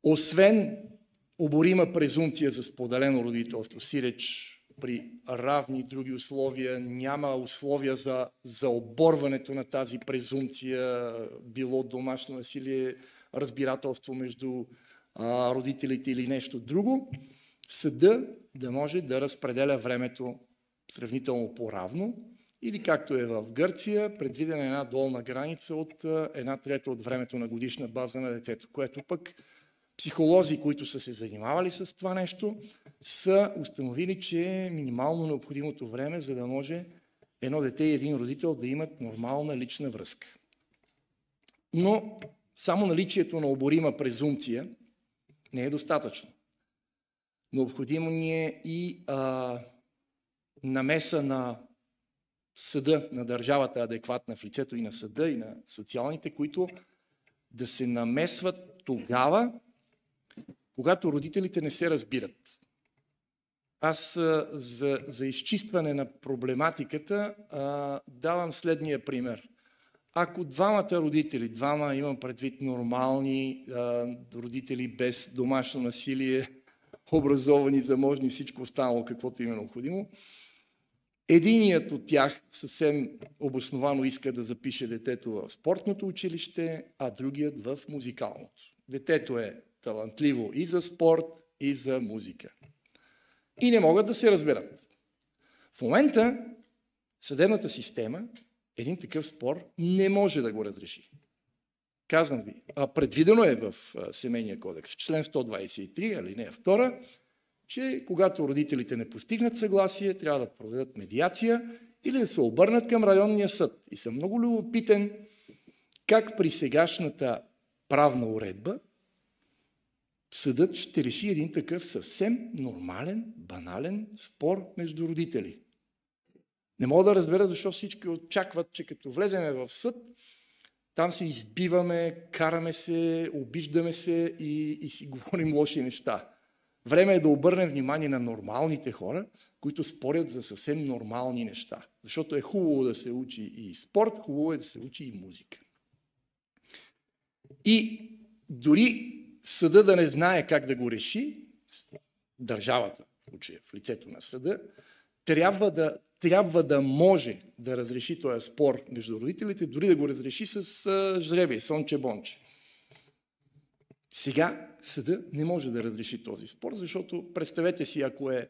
Освен оборима презумпция за споделено родителство, сиреч при равни други условия, няма условия за оборването на тази презумпция, било домашно насилие, разбирателство между родителите или нещо друго, съда да може да разпределя времето сравнително по-равно, или както е в Гърция, предвидена една долна граница от 1/3 от времето на годишна база на детето, което пък психолози, които са се занимавали с това нещо, са установили, че е минимално необходимото време, за да може едно дете и един родител да имат нормална лична връзка. Но само наличието на оборима презумпция не е достатъчно. Необходимо ни е и намеса на съда, на държавата адекватна в лицето и на съда, и на социалните, които да се намесват тогава, когато родителите не се разбират. Аз за изчистване на проблематиката давам следния пример. Ако двамата родители, имам предвид нормални родители без домашно насилие, образовани, заможни, всичко останало, каквото им е необходимо, единият от тях съвсем обосновано иска да запише детето в спортното училище, а другият в музикалното. Детето е талантливо и за спорт, и за музика. И не могат да се разберат. В момента съдебната система един такъв спор не може да го разреши. Казвам ви, предвидено е в Семейния кодекс, член 123, алинея 2, че когато родителите не постигнат съгласие, трябва да проведат медиация или да се обърнат към районния съд. И съм много любопитен как при сегашната правна уредба съдът ще реши един такъв съвсем нормален, банален спор между родители. Не мога да разбера защо всички очакват, че като влеземе в съд, там се избиваме, караме се, обиждаме се и си говорим лоши неща. Време е да обърнем внимание на нормалните хора, които спорят за съвсем нормални неща. Защото е хубаво да се учи и спорт, хубаво е да се учи и музика. И дори съда да не знае как да го реши, държавата, в случая в лицето на съда, трябва да може да разреши този спор между родителите, дори да го разреши с жребие, сонче-бонче. Сега съда не може да разреши този спор, защото представете си, ако е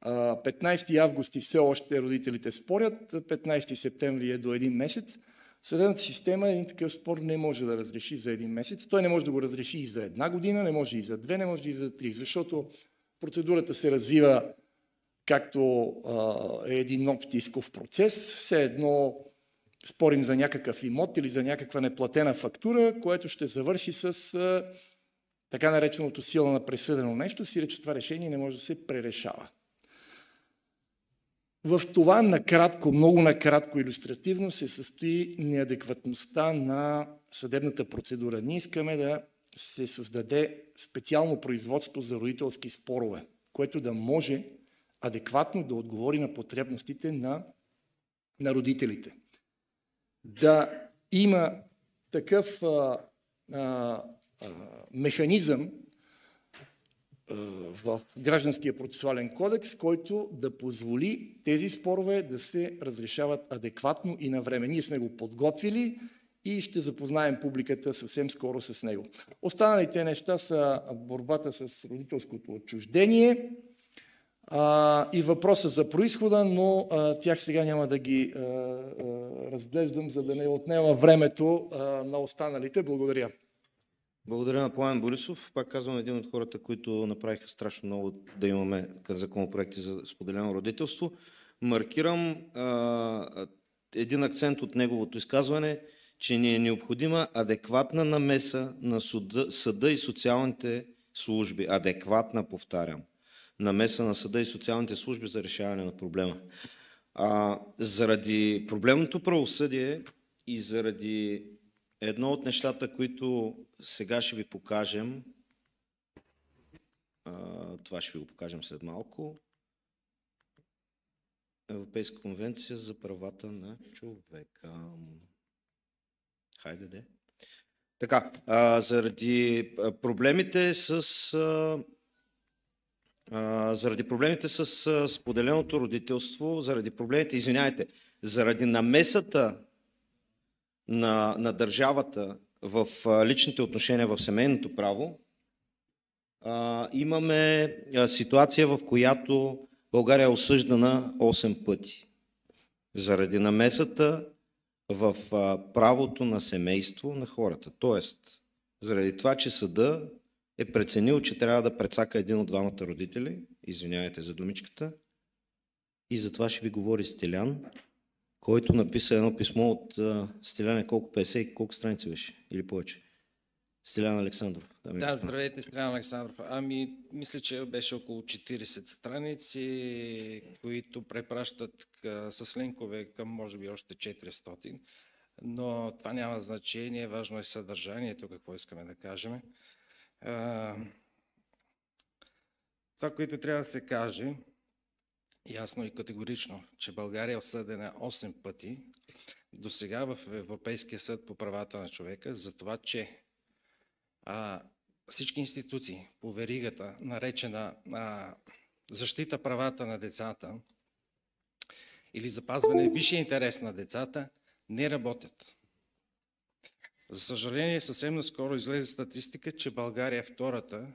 15 август и все още родителите спорят, 15 септември е до един месец, съдебната система един такъв спор не може да разреши за един месец. Той не може да го разреши и за една година, не може и за 2, не може и за 3, защото процедурата се развива както е един общ исков процес, все едно спорим за някакъв имот или за някаква неплатена фактура, което ще завърши с така нареченото сила на присъдено нещо, сиреч това решение не може да се пререшава. В това накратко, много накратко илюстративно се състои неадекватността на съдебната процедура. Ние искаме да се създаде специално производство за родителски спорове, което да може адекватно да отговори на потребностите на родителите. Да има такъв механизъм в Гражданския процесуален кодекс, който да позволи тези спорове да се разрешават адекватно и на време. Ние сме го подготвили и ще запознаем публиката съвсем скоро с него. Останалите неща са борбата с родителското отчуждение и въпроса за произхода, но тях сега няма да ги разглеждам, за да не отнема времето на останалите. Благодаря. Благодаря на Пламен Борисов. Пак казвам, един от хората, които направиха страшно много да имаме законопроекти за споделено родителство. Маркирам един акцент от неговото изказване, че ни е необходима адекватна намеса на съда и социалните служби. Адекватна, повтарям. Намеса на съда и социалните служби за решаване на проблема. Заради проблемното правосъдие и заради едно от нещата, които сега ще ви покажем, това ще ви го покажем след малко, Европейска конвенция за правата на човека. Хайде де. Така, заради проблемите с споделеното родителство, заради намесата на държавата в личните отношения в семейното право, имаме ситуация, в която България е осъждана 8 пъти. Заради намесата в правото на семейство на хората. Тоест, заради това, че съда е преценил, че трябва да прецака един от двамата родители, извинявайте за думичката, и за това ще ви говори Стилян, който написа едно писмо от Стилян, колко 50 и колко страници беше, или повече. Стилян Александров. Да, здравейте, Стилян Александров. Мисля, че беше около 40 страници, които препращат с линкове към може би още 400, но това няма значение, важно е съдържанието, какво искаме да кажем. Това, което трябва да се каже, ясно и категорично, че България е осъдена 8 пъти до сега в Европейския съд по правата на човека за това, че всички институции по веригата, наречена защита правата на децата или запазване висшия интерес на децата, не работят. За съжаление, съвсем наскоро излезе статистика, че България е втората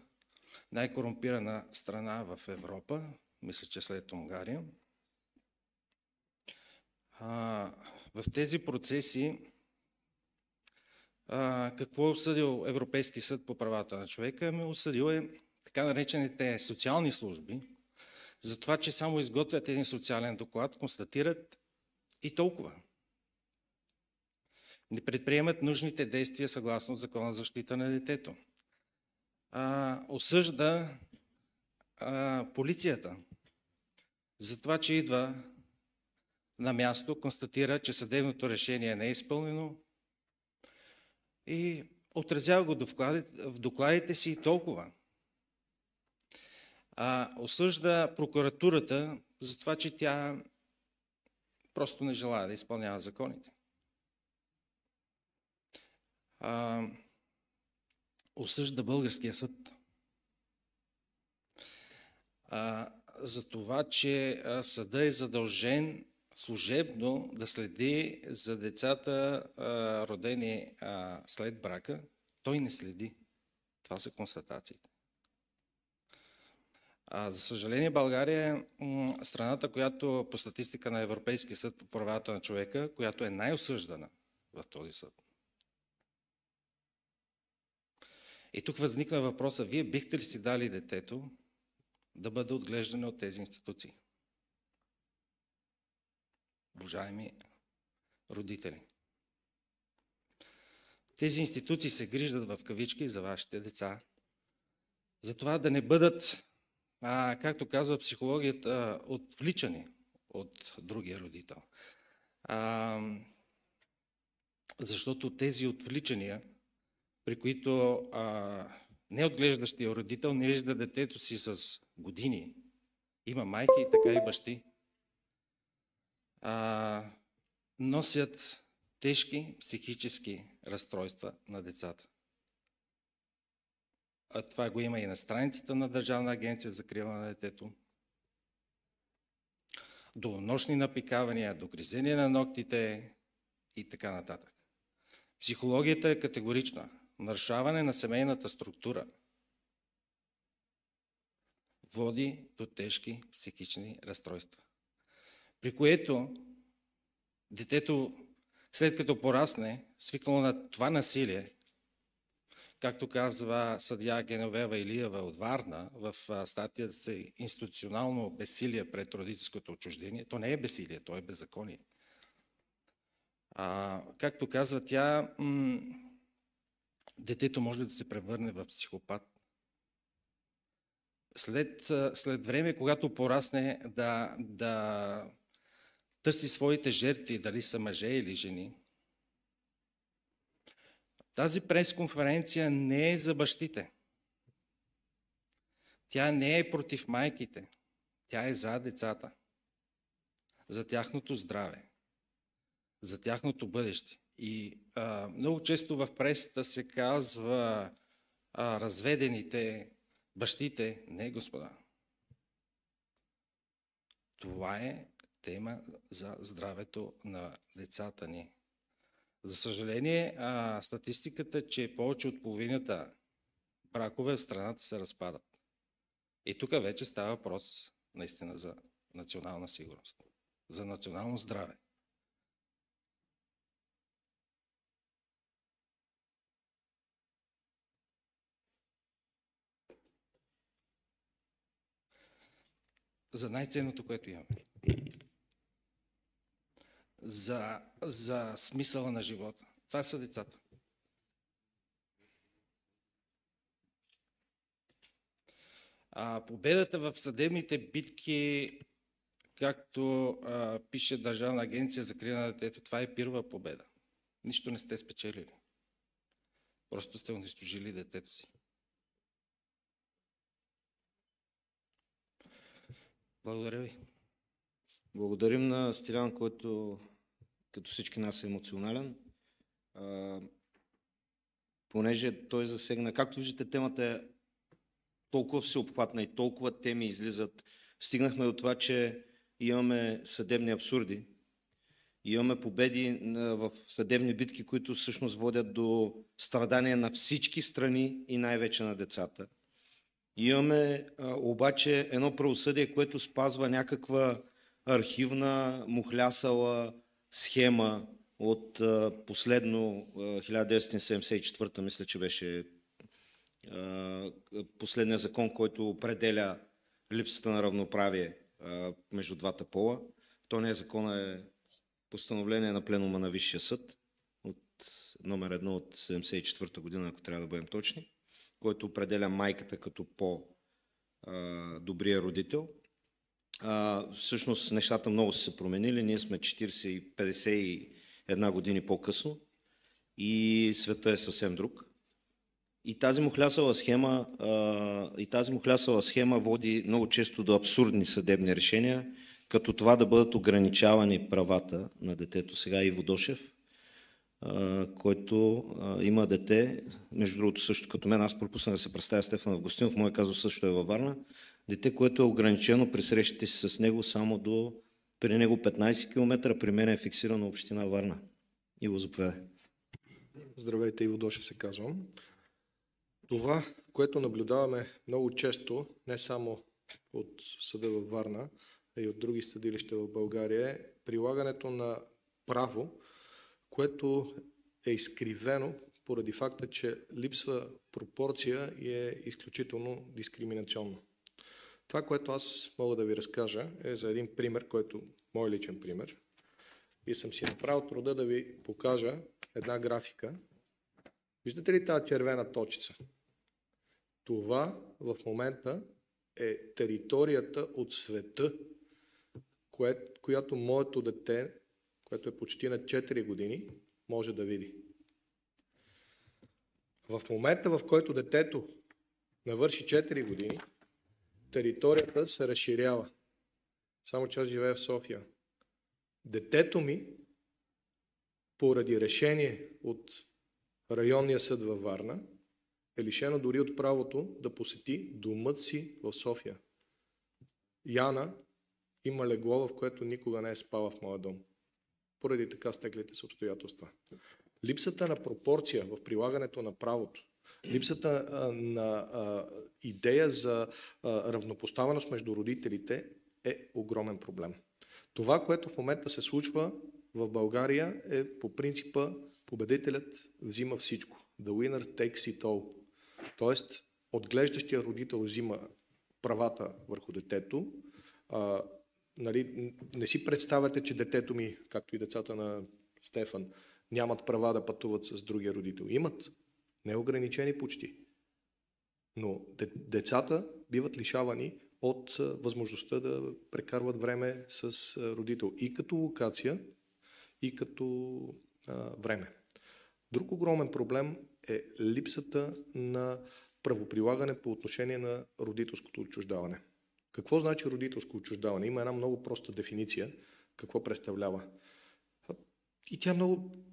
най-корумпирана страна в Европа, мисля, че след Унгария. В тези процеси какво е осъдил Европейски съд по правата на човека? Осъдил е така наречените социални служби, за това, че само изготвят един социален доклад, констатират и толкова. Не предприемат нужните действия съгласно Закона за защита на детето. Осъжда полицията за това, че идва на място, констатира, че съдебното решение не е изпълнено и отразява го в докладите си и толкова. Осъжда прокуратурата за това, че тя просто не желая да изпълнява законите. Осъжда българския съд за това, че съдът е задължен служебно да следи за децата, родени след брака. Той не следи. Това са констатациите. За съжаление, България е страната, която по статистика на Европейския съд по правата на човека, която е най-осъждана в този съд. И тук възникна въпроса, вие бихте ли си дали детето да бъде отглеждано от тези институции? Уважаеми родители, тези институции се гриждат в кавички за вашите деца, за това да не бъдат, както казва психологията, отвличани от другия родител. Защото тези отвличания, при които неотглеждащия родител не вижда детето си с години, има майки и така и бащи, носят тежки психически разстройства на децата. Това го има и на страницата на Държавна агенция за закрила на детето. До нощни напикавания, до гризение на ногтите и така нататък. Психологията е категорична. Нарушаване на семейната структура води до тежки психични разстройства. При което детето, след като порасне, свикнало на това насилие, както казва съдия Геновева Илиева от Варна в статията си "Институционално безсилие пред родителското отчуждение", то не е безсилие, то е беззаконие. Както казва тя, детето може да се превърне в психопат. След време, когато порасне да търси своите жертви, дали са мъже или жени, тази пресконференция не е за бащите. Тя не е против майките. Тя е за децата. За тяхното здраве. За тяхното бъдеще. И много често в пресата се казва разведените, бащите. Не, господа. Това е тема за здравето на децата ни. За съжаление, статистиката е, че повече от половината бракове в страната се разпадат. И тук вече става въпрос наистина за национална сигурност, за национално здраве. За най-ценното, което имаме. За смисъла на живота. Това са децата. Победата в съдебните битки, както пише Държавна агенция за закрила на детето, това е първа победа. Нищо не сте спечелили. Просто сте унищожили детето си. Благодаря ви. Благодарим на Стилян, който като всички нас е емоционален. Понеже той засегна, както виждате, темата е толкова всеобхватна и толкова теми излизат. Стигнахме до това, че имаме съдебни абсурди, имаме победи в съдебни битки, които всъщност водят до страдания на всички страни и най-вече на децата. Имаме обаче едно правосъдие, което спазва някаква архивна, мухлясала схема от последно 1974, мисля, че беше последният закон, който определя липсата на равноправие между двата пола. То не е закон, е постановление на пленума на Висшия съд от номер 1 от 1974 година, ако трябва да бъдем точни, който определя майката като по-добрия родител. Всъщност нещата много са се променили. Ние сме 40-51 години по-късно и света е съвсем друг. И тази мухлясала схема води много често до абсурдни съдебни решения, като това да бъдат ограничавани правата на детето. Сега Иво Дошев, който има дете, между другото също като мен, аз пропуснах да се представя Стефан Августинов, моят казус също е във Варна, дете, което е ограничено при срещите си с него само до при него 15 км, при мен е фиксирана община Варна. Иво, заповядай. Здравейте, Иво Дошев се казвам. Това, което наблюдаваме много често, не само от съда във Варна, а и от други съдилища в България, е прилагането на право, което е изкривено поради факта, че липсва пропорция и е изключително дискриминационно. Това, което аз мога да ви разкажа, е за един пример, който мой личен пример. И съм си направил труда да ви покажа една графика. Виждате ли тази червена точица? Това в момента е територията от света, която моето дете, което е почти на 4 години, може да види. В момента, в който детето навърши 4 години, територията се разширява. Само че аз живея в София. Детето ми, поради решение от районния съд във Варна, е лишено дори от правото да посети домът си в София. Яна има легло, в което никога не е спала в моя дом. Поради така стеклите с обстоятелства. Липсата на пропорция в прилагането на правото, липсата на идея за равнопоставеност между родителите е огромен проблем. Това, което в момента се случва в България, е по принципа победителят взима всичко. The winner takes it all. Тоест, отглеждащия родител взима правата върху детето. Не си представяте, че детето ми, както и децата на Стефан, нямат права да пътуват с другия родител. Имат. Неограничени почти. Но децата биват лишавани от възможността да прекарват време с родител и като локация, и като време. Друг огромен проблем е липсата на правоприлагане по отношение на родителското отчуждаване. Какво значи родителско отчуждаване? Има една много проста дефиниция какво представлява. И тя много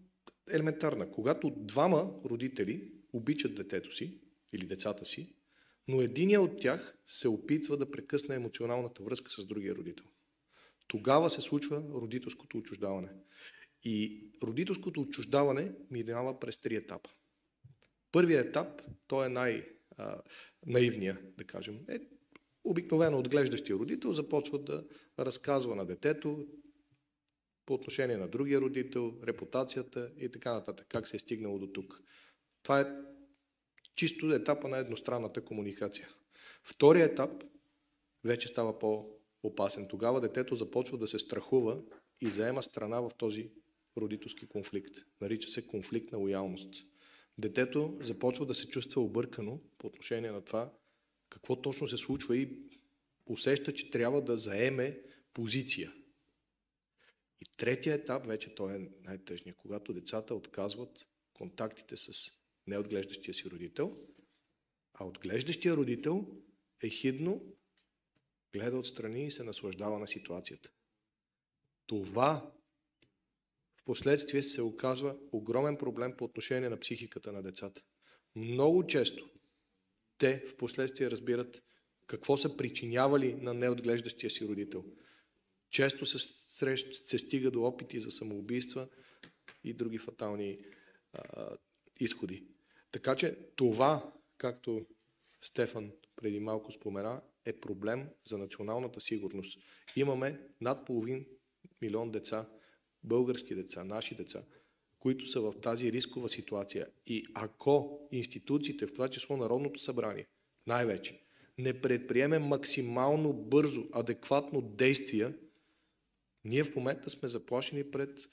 елементарна. Когато двама родители обичат детето си или децата си, но единият от тях се опитва да прекъсне емоционалната връзка с другия родител. Тогава се случва родителското отчуждаване. И родителското отчуждаване минава през 3 етапа. Първият етап, той е най-наивният, да кажем. Обикновено отглеждащия родител започва да разказва на детето по отношение на другия родител, репутацията и така нататък, как се е стигнало до тук. Това е чисто етапа на едностранната комуникация. Вторият етап вече става по-опасен. Тогава детето започва да се страхува и заема страна в този родителски конфликт. Нарича се конфликт на лоялност. Детето започва да се чувства объркано по отношение на това какво точно се случва и усеща, че трябва да заеме позиция. И третия етап, вече той е най-тъжният, когато децата отказват контактите с неотглеждащия си родител, а отглеждащия родител ехидно гледа отстрани и се наслаждава на ситуацията. Това в последствие се оказва огромен проблем по отношение на психиката на децата. Много често те в последствие разбират какво са причинявали на неотглеждащия си родител. Често се стига до опити за самоубийства и други фатални изходи. така че това, както Стефан преди малко спомена, е проблем за националната сигурност. Имаме над 500 000 деца, български деца, наши деца, които са в тази рискова ситуация. И ако институциите, в това число Народното събрание, най-вече, не предприеме максимално бързо, адекватно действия, ние в момента сме заплашени пред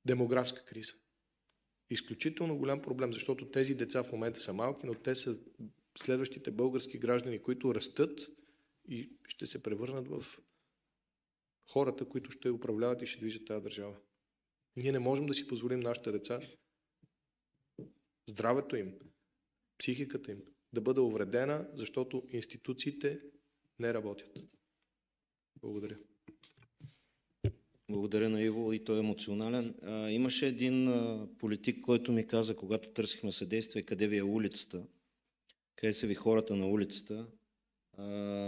демографска криза. Изключително голям проблем, защото тези деца в момента са малки, но те са следващите български граждани, които растат и ще се превърнат в хората, които ще управляват и ще движат тази държава. Ние не можем да си позволим нашите деца, здравето им, психиката им да бъде увредена, защото институциите не работят. Благодаря. Благодаря на Иво, и той е емоционален. Имаше един политик, който ми каза, когато търсихме съдействие, къде ви е улицата, къде са ви хората на улицата.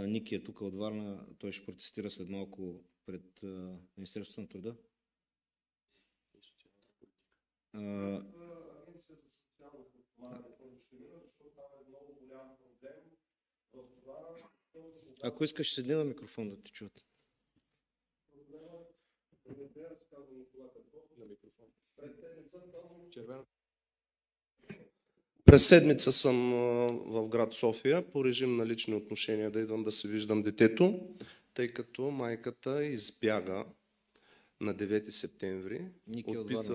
Ники е тук от Варна, той ще протестира след малко пред Министерството на труда. Ако искаш, седи на микрофон да те чуят. През седмица съм в град София по режим на лични отношения да идвам да се виждам детето, тъй като майката избяга на 9 септември. Ники от Варна.